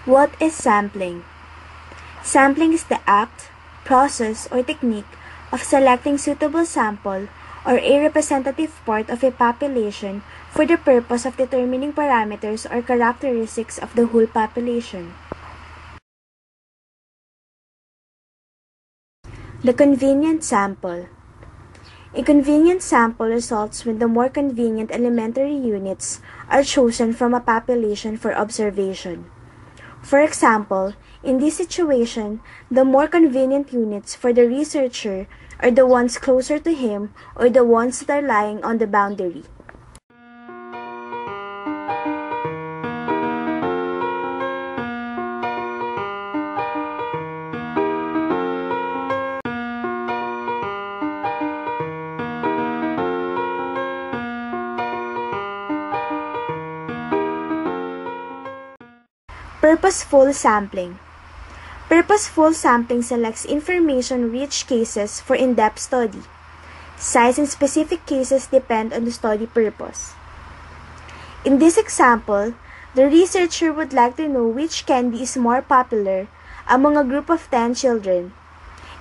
What is sampling? Sampling is the act, process, or technique of selecting suitable sample or a representative part of a population for the purpose of determining parameters or characteristics of the whole population. The convenient sample. A convenient sample results when the more convenient elementary units are chosen from a population for observation. For example, in this situation, the more convenient units for the researcher are the ones closer to him or the ones that are lying on the boundary. Purposeful sampling. Purposeful sampling selects information-rich cases for in-depth study. Size and specific cases depend on the study purpose. In this example, the researcher would like to know which candy is more popular among a group of 10 children.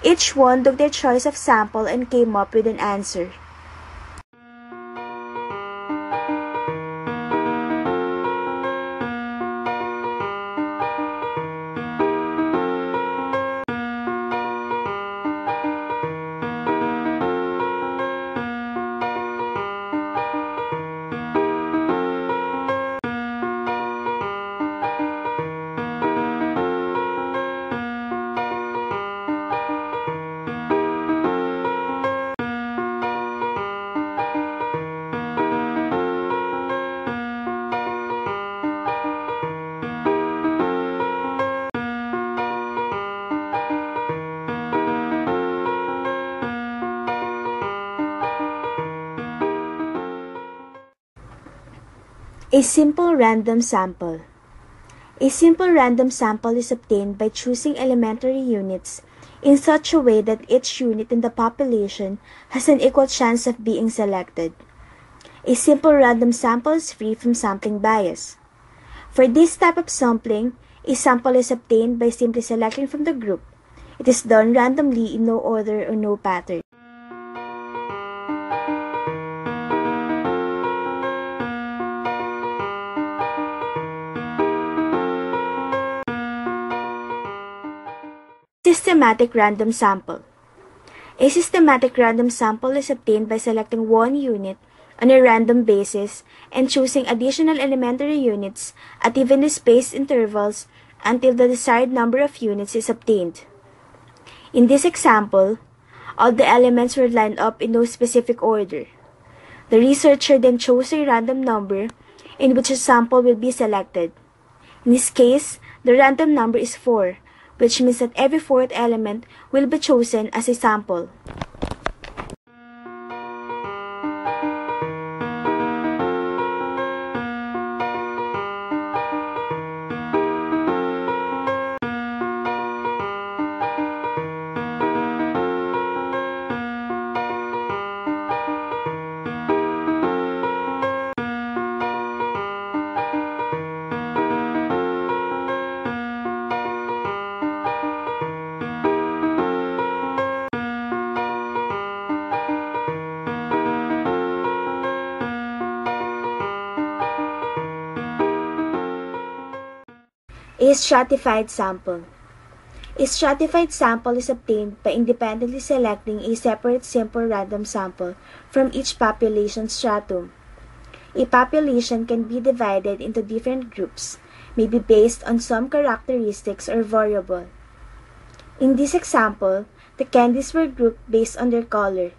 Each one took their choice of sample and came up with an answer. A simple random sample. A simple random sample is obtained by choosing elementary units in such a way that each unit in the population has an equal chance of being selected. A simple random sample is free from sampling bias. For this type of sampling, a sample is obtained by simply selecting from the group. It is done randomly in no order or no pattern. Systematic random sample. A systematic random sample is obtained by selecting one unit on a random basis and choosing additional elementary units at evenly spaced intervals until the desired number of units is obtained. In this example, all the elements were lined up in no specific order. The researcher then chose a random number in which a sample will be selected. In this case, the random number is 4, which means that every fourth element will be chosen as a sample. A stratified sample. A stratified sample is obtained by independently selecting a separate simple random sample from each population stratum. A population can be divided into different groups, maybe based on some characteristics or variable. In this example, the candies were grouped based on their color.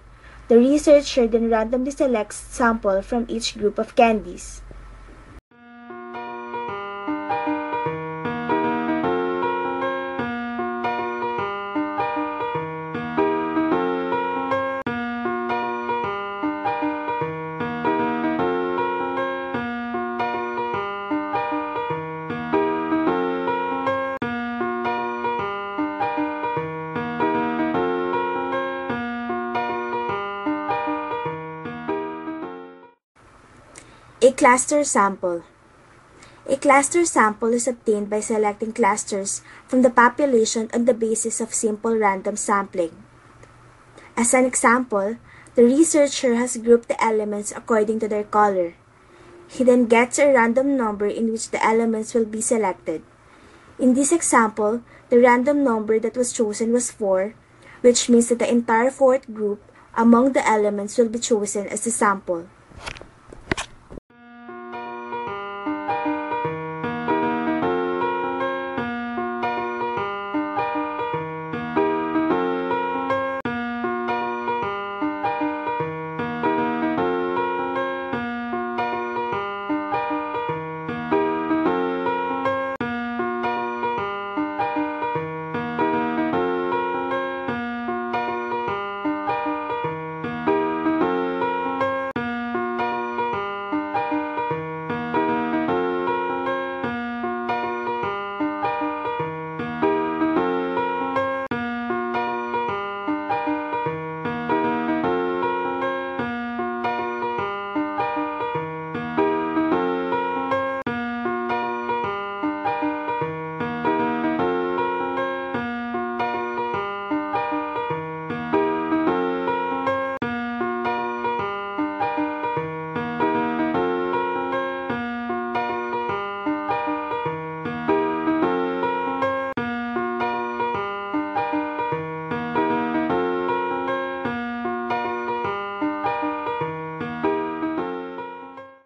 The researcher then randomly selects sample from each group of candies. A cluster sample. A cluster sample is obtained by selecting clusters from the population on the basis of simple random sampling. As an example, the researcher has grouped the elements according to their color. He then gets a random number in which the elements will be selected. In this example, the random number that was chosen was 4, which means that the entire fourth group among the elements will be chosen as the sample.